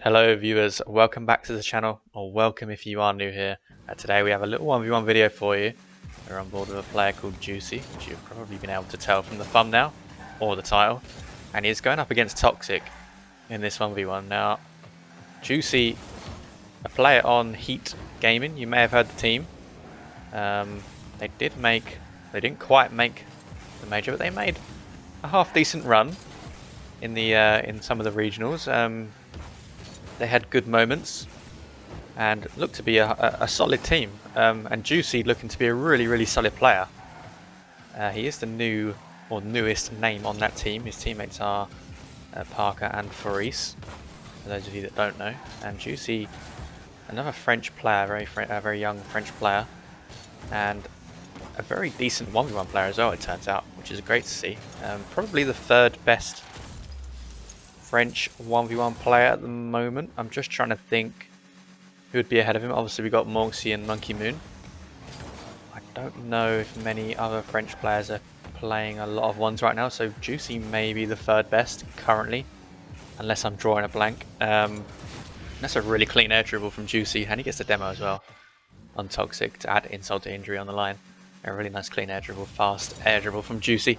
Hello viewers, welcome back to the channel, or welcome if you are new here. Today we have a little 1v1 video for you. We're on board with a player called Juicy, which you've probably been able to tell from the thumbnail, or the title. And he is going up against Toxic in this 1v1. Now, Juicy, a player on Heat Gaming, you may have heard the team. They didn't quite make the major, but they made a half decent run in some of the regionals. They had good moments and looked to be a solid team. And Juicy looking to be a really solid player. He is the newest name on that team. His teammates are Parker and Faris, for those of you that don't know. And Juicy, another French player, very young French player, and a very decent 1v1 player as well, it turns out, which is great to see. Probably the third best French 1v1 player at the moment. I'm just trying to think who would be ahead of him. Obviously we got Monksy and Monkey Moon. I don't know if many other French players are playing a lot of ones right now, so Juicy may be the third best currently, unless I'm drawing a blank. That's a really clean air dribble from Juicy, and he gets the demo as well on Toxic to add insult to injury on the line. A really nice clean air dribble, fast air dribble from Juicy.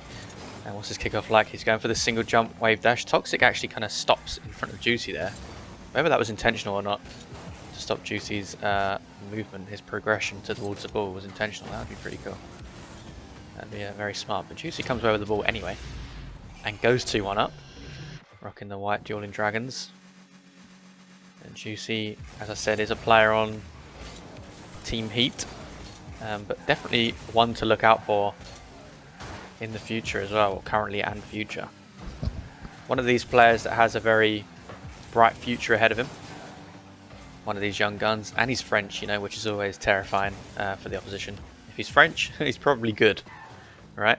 And what's his kickoff like? He's going for the single jump wave dash. Toxic actually kind of stops in front of Juicy there. Whether that was intentional or not, to stop Juicy's movement, his progression towards the ball was intentional. That would be pretty cool. That'd be very smart. But Juicy comes away with the ball anyway and goes 2-1 up, rocking the white Dueling Dragons. And Juicy, as I said, is a player on Team Heat, but definitely one to look out for in the future as well, or currently and future. One of these players that has a very bright future ahead of him. One of these young guns, and he's French, you know, which is always terrifying for the opposition. If he's French, he's probably good, right?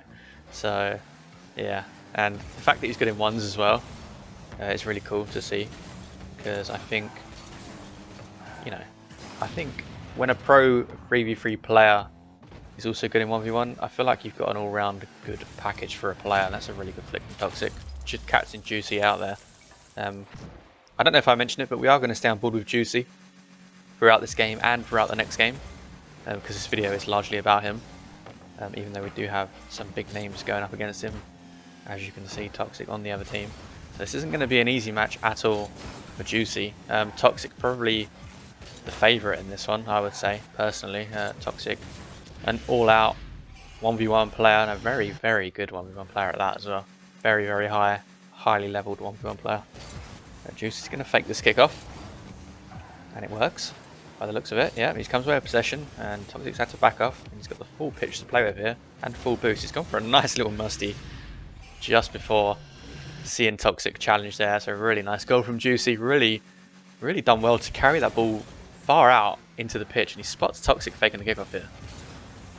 So, yeah, and the fact that he's good in ones as well is really cool to see, because I think when a pro 3v3 player is also good in 1v1, I feel like you've got an all-round good package for a player, and that's a really good flick from Toxic. Just catching Juicy out there. I don't know if I mentioned it, but we are going to stay on board with Juicy throughout this game and throughout the next game, because this video is largely about him, even though we do have some big names going up against him. As you can see, Toxic on the other team. So this isn't going to be an easy match at all for Juicy. Toxic probably the favourite in this one, I would say, personally. Toxic, an all-out 1v1 player, and a very good 1v1 player at that as well. Very highly leveled 1v1 player. Juicy's going to fake this kickoff, and it works by the looks of it. Yeah, he comes away with possession, and Toxic's had to back off, and he's got the full pitch to play with here, and full boost. He's gone for a nice little musty just before seeing Toxic challenge there. So a really nice goal from Juicy. Really done well to carry that ball far out into the pitch, and he spots Toxic faking the kickoff here,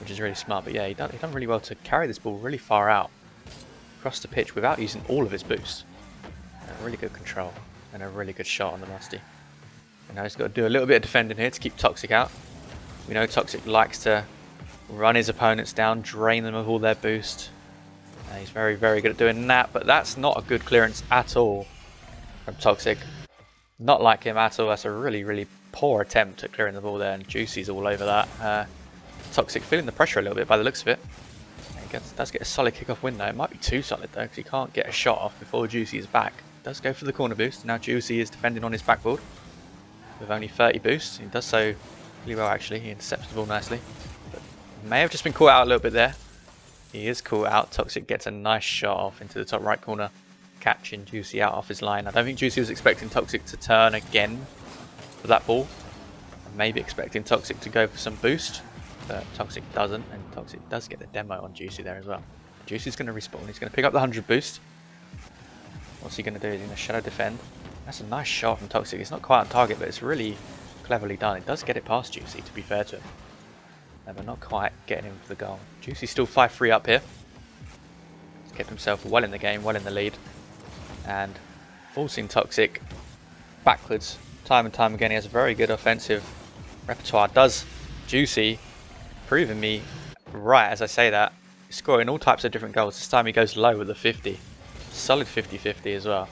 which is really smart. But yeah, he done really well to carry this ball really far out across the pitch without using all of his boost. Really good control and a really good shot on the musty. And now he's got to do a little bit of defending here to keep Toxic out. We know Toxic likes to run his opponents down, drain them of all their boost. He's very good at doing that, but that's not a good clearance at all from Toxic. Not like him at all. That's a really poor attempt at clearing the ball there, and Juicy's all over that. Toxic feeling the pressure a little bit by the looks of it. He does get a solid kickoff win though. It might be too solid though, because he can't get a shot off before Juicy is back. Does go for the corner boost. Now Juicy is defending on his backboard with only 30 boosts. He does so really well actually. He intercepts the ball nicely. But may have just been caught out a little bit there. He is caught out. Toxic gets a nice shot off into the top right corner, catching Juicy out off his line. I don't think Juicy was expecting Toxic to turn again for that ball. Maybe expecting Toxic to go for some boost, but Toxic doesn't, and Toxic does get the demo on Juicy there as well. Juicy's going to respawn. He's going to pick up the 100 boost. What's he going to do? He's going to shadow defend. That's a nice shot from Toxic. It's not quite on target, but it's really cleverly done. It does get it past Juicy, to be fair to him. But not quite getting him for the goal. Juicy's still 5-3 up here. He's kept himself well in the game, well in the lead. And forcing Toxic backwards time and time again. He has a very good offensive repertoire. Does Juicy, proving me right as I say that. He's scoring all types of different goals. This time he goes low with the 50. Solid 50-50 as well.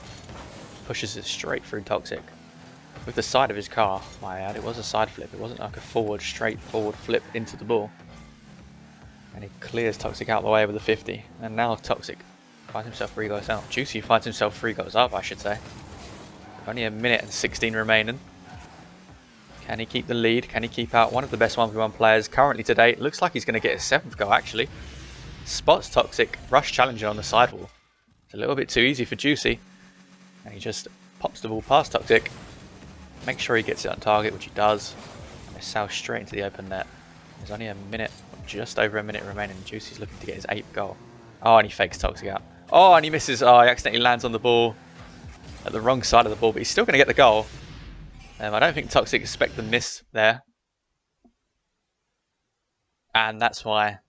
Pushes it straight through Toxic. with the side of his car. My ad, it was a side flip. It wasn't like a straight forward flip into the ball. And he clears Toxic out of the way with the 50. And now Toxic finds himself 3 goals out. Juicy finds himself 3 goals up, I should say. Only a minute and 16 remaining. Can he keep the lead? Can he keep out one of the best 1v1 players currently to date? Looks like he's going to get his 7th goal, actually. Spots Toxic, rush challenging on the sidewall. It's a little bit too easy for Juicy. And he just pops the ball past Toxic. Make sure he gets it on target, which he does. And it sails straight into the open net. There's only a minute, just over a minute remaining. Juicy's looking to get his 8th goal. Oh, and he fakes Toxic out. Oh, and he misses. Oh, he accidentally lands on the ball at the wrong side of the ball, but he's still going to get the goal. I don't think Toxic expect the miss there. And that's why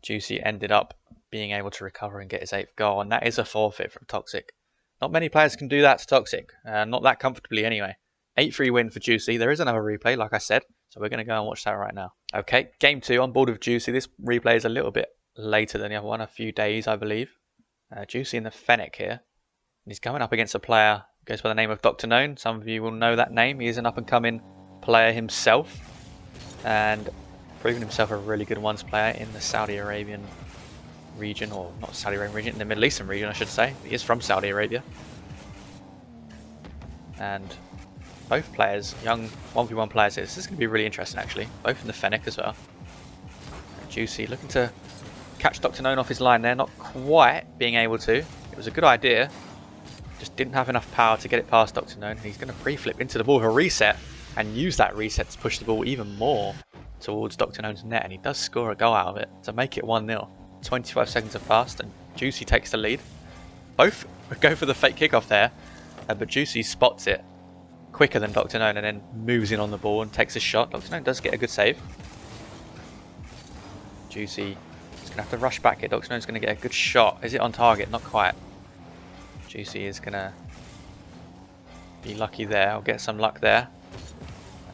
Juicy ended up being able to recover and get his 8th goal. And that is a forfeit from Toxic. Not many players can do that to Toxic. Not that comfortably anyway. 8-3 win for Juicy. There is another replay, like I said. So we're going to go and watch that right now. Okay, game 2 on board with Juicy. This replay is a little bit later than the other one. A few days, I believe. Juicy in the Fennec here. And he's going up against a player who goes by the name of Dr. Known. Some of you will know that name. He is an up-and-coming player himself. And proven himself a really good ones player in the Saudi Arabian region. Or not Saudi Arabian region, in the Middle Eastern region, I should say. He is from Saudi Arabia. And both players, young 1v1 players, this is going to be really interesting actually. Both in the Fennec as well. Juicy looking to catch Dr. Known off his line there. Not quite being able to. It was a good idea. Just didn't have enough power to get it past Dr. Known. He's going to pre-flip into the ball with a reset and use that reset to push the ball even more towards Dr. Known's net. And he does score a goal out of it to make it 1-0. 25 seconds have passed and Juicy takes the lead. Both go for the fake kickoff there, but Juicy spots it quicker than Dr. Known and then moves in on the ball and takes a shot. Dr. Known does get a good save. Juicy is going to have to rush back here. Dr. Known's going to get a good shot. Is it on target? Not quite. Juicy is going to be lucky there. I'll get some luck there.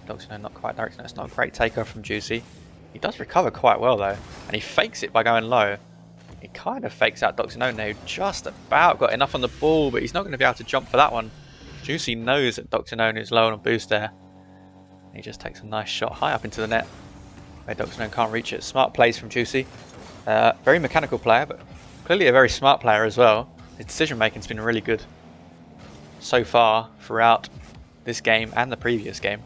Dr. Known not quite directing. It's not a great takeoff from Juicy. He does recover quite well though. And he fakes it by going low. He kind of fakes out Dr. Known now. Just about got enough on the ball, but he's not going to be able to jump for that one. Juicy knows that Dr. Known is low on a boost there. He just takes a nice shot high up into the net where Dr. Known can't reach it. Smart plays from Juicy. Very mechanical player, but clearly a very smart player as well. His decision making has been really good so far throughout this game and the previous game.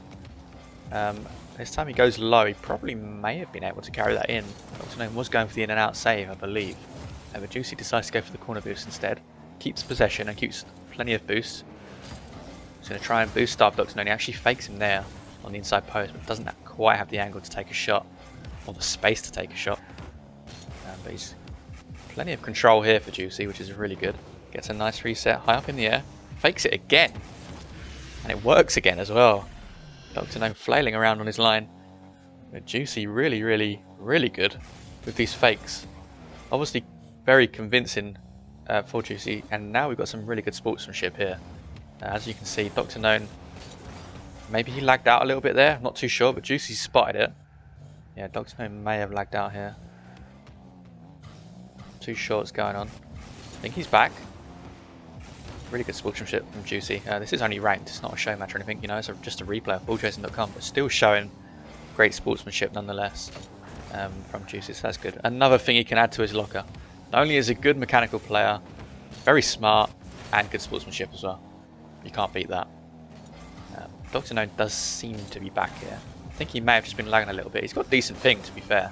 This time he goes low. He probably may have been able to carry that in. Dr. Known was going for the in and out save, I believe. But Juicy decides to go for the corner boost instead. Keeps possession and keeps plenty of boosts. He's going to try and boost Starve Dr. Known. He actually fakes him there on the inside post, but doesn't quite have the angle to take a shot, or the space to take a shot. But he's plenty of control here for Juicy, which is really good. Gets a nice reset high up in the air. Fakes it again. And it works again as well. Dr. Known flailing around on his line. But Juicy really good with these fakes. Obviously very convincing for Juicy. And now we've got some really good sportsmanship here. As you can see, Dr. Known, maybe he lagged out a little bit there. I'm not too sure, but Juicy spotted it. Yeah, Dr. Known may have lagged out here. Too sure what's going on. I think he's back. Really good sportsmanship from Juicy. This is only ranked, it's not a show match or anything, you know, it's just a replay of ballchasing.com, but still showing great sportsmanship nonetheless from Juicy, so that's good. Another thing he can add to his locker. Not only is he a good mechanical player, very smart, and good sportsmanship as well. You can't beat that. Dr. Known does seem to be back here. I think he may have just been lagging a little bit. He's got decent ping, to be fair.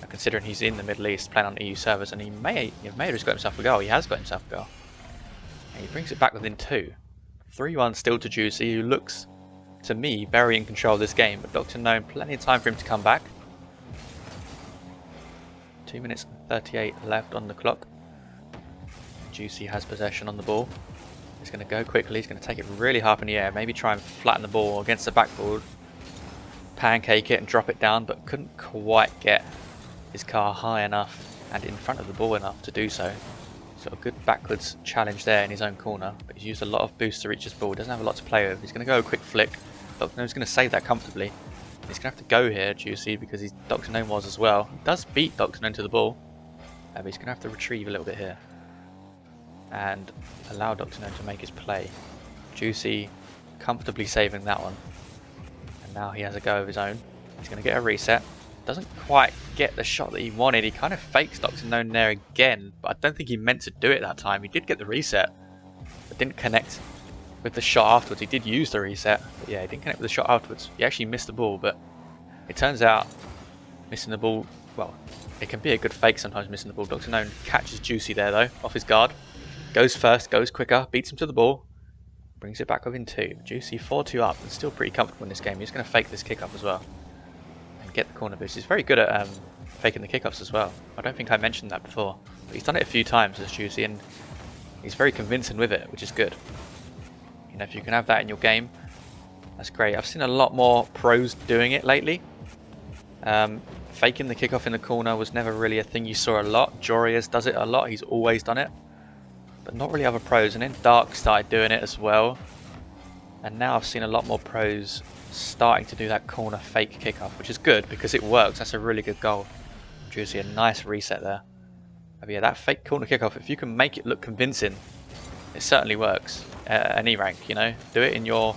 Considering he's in the Middle East playing on EU servers, and he may have just got himself a goal. He has got himself a goal. And he brings it back within 2. 3-1 still to Juicy, who looks, to me, very in control of this game. But Dr. Known, plenty of time for him to come back. 2 minutes and 38 left on the clock. Juicy has possession on the ball. He's going to go quickly. He's going to take it really high up in the air. Maybe try and flatten the ball against the backboard. Pancake it and drop it down, but couldn't quite get his car high enough and in front of the ball enough to do so. So a good backwards challenge there in his own corner, but he's used a lot of boost to reach his ball. He doesn't have a lot to play with. He's going to go a quick flick. Dr. Known's going to save that comfortably. He's going to have to go here, Juicy, because Dr. Known was as well. He does beat Dr. Known to the ball, but he's going to have to retrieve a little bit here and allow Dr. Known to make his play. Juicy comfortably saving that one. And now he has a go of his own. He's going to get a reset. Doesn't quite get the shot that he wanted. He kind of fakes Dr. Known there again, but I don't think he meant to do it that time. He did get the reset, but didn't connect with the shot afterwards. He did use the reset, but yeah, he didn't connect with the shot afterwards. He actually missed the ball, but it turns out missing the ball, well, it can be a good fake sometimes, missing the ball. Dr. Known catches Juicy there though, off his guard. Goes first, goes quicker, beats him to the ball, brings it back within 2. Juicy 4-2 up, and still pretty comfortable in this game. He's going to fake this kick up as well and get the corner boost. He's very good at faking the kickoffs as well. I don't think I mentioned that before, but he's done it a few times as Juicy, and he's very convincing with it, which is good. You know, if you can have that in your game, that's great. I've seen a lot more pros doing it lately. Faking the kickoff in the corner was never really a thing you saw a lot. Jorius does it a lot. He's always done it, but not really other pros. And then Dark started doing it as well. And now I've seen a lot more pros starting to do that corner fake kickoff, which is good because it works. That's a really good goal. Juicy, a nice reset there. But yeah, that fake corner kickoff, if you can make it look convincing, it certainly works at any rank, you know. Do it in your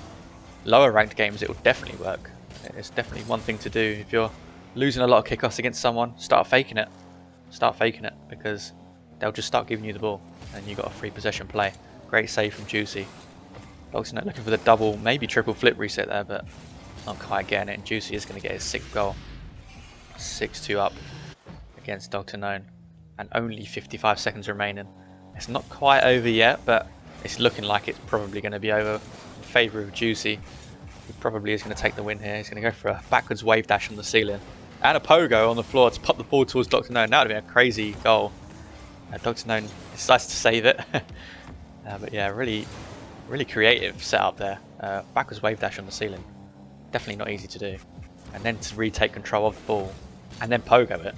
lower ranked games, it will definitely work. It's definitely one thing to do. If you're losing a lot of kickoffs against someone, start faking it. Start faking it, because they'll just start giving you the ball and you got a free possession play. Great save from Juicy. Dr. Known looking for the double, maybe triple flip reset there, but not quite getting it. And Juicy is going to get his 6th goal. 6-2 up against Dr. Known, and only 55 seconds remaining. It's not quite over yet, but it's looking like it's probably going to be over in favour of Juicy. He probably is going to take the win here. He's going to go for a backwards wave dash on the ceiling and a pogo on the floor to pop the ball towards Dr. Known. That would have been a crazy goal. Dr. Known decides to save it. But yeah, really creative setup there. Backwards wave dash on the ceiling. Definitely not easy to do. And then to retake control of the ball and then pogo it.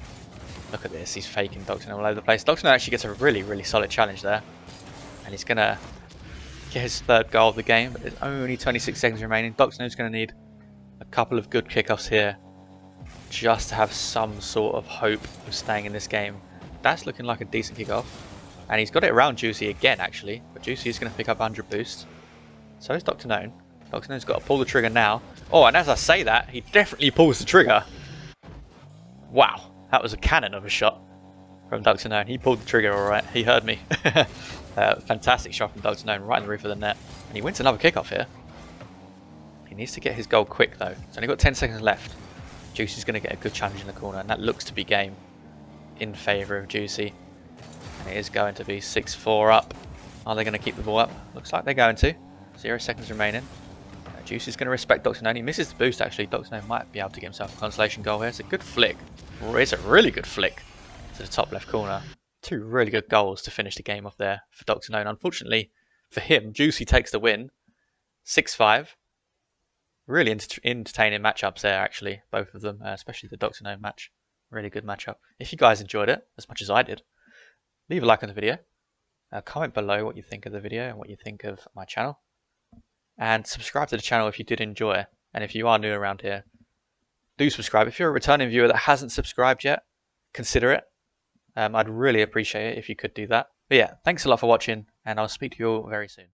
Look at this, he's faking Dr. Known all over the place. Dr. Known actually gets a really solid challenge there. And he's going to get his 3rd goal of the game, but there's only 26 seconds remaining. Dr. Known's going to need a couple of good kickoffs here just to have some sort of hope of staying in this game. That's looking like a decent kickoff. And he's got it around Juicy again, actually. But Juicy is going to pick up 100 boost. So is Dr. Known. Dr. Known's got to pull the trigger now. Oh, and as I say that, he definitely pulls the trigger. Wow, that was a cannon of a shot from Dr. Known. He pulled the trigger alright. He heard me. Fantastic shot from Dr. Known right in the roof of the net. And he wins another kickoff here. He needs to get his goal quick though. He's only got 10 seconds left. Juicy's going to get a good challenge in the corner, and that looks to be game in favour of Juicy. And it is going to be 6-4 up. Are they going to keep the ball up? Looks like they're going to. 0 seconds remaining. Juicy's going to respect Dr. Known. He misses the boost actually. Dr. Known might be able to get himself a consolation goal here. It's a good flick. It's a really good flick to the top left corner. 2 really good goals to finish the game off there for Dr. Known. Unfortunately for him, Juicy takes the win. 6-5. Really entertaining matchups there actually, both of them, especially the Dr. Known match. Really good matchup. If you guys enjoyed it as much as I did, leave a like on the video. Comment below what you think of the video and what you think of my channel. And subscribe to the channel if you did enjoy. And if you are new around here, do subscribe. If you're a returning viewer that hasn't subscribed yet, consider it. I'd really appreciate it if you could do that. But yeah, thanks a lot for watching, and I'll speak to you all very soon.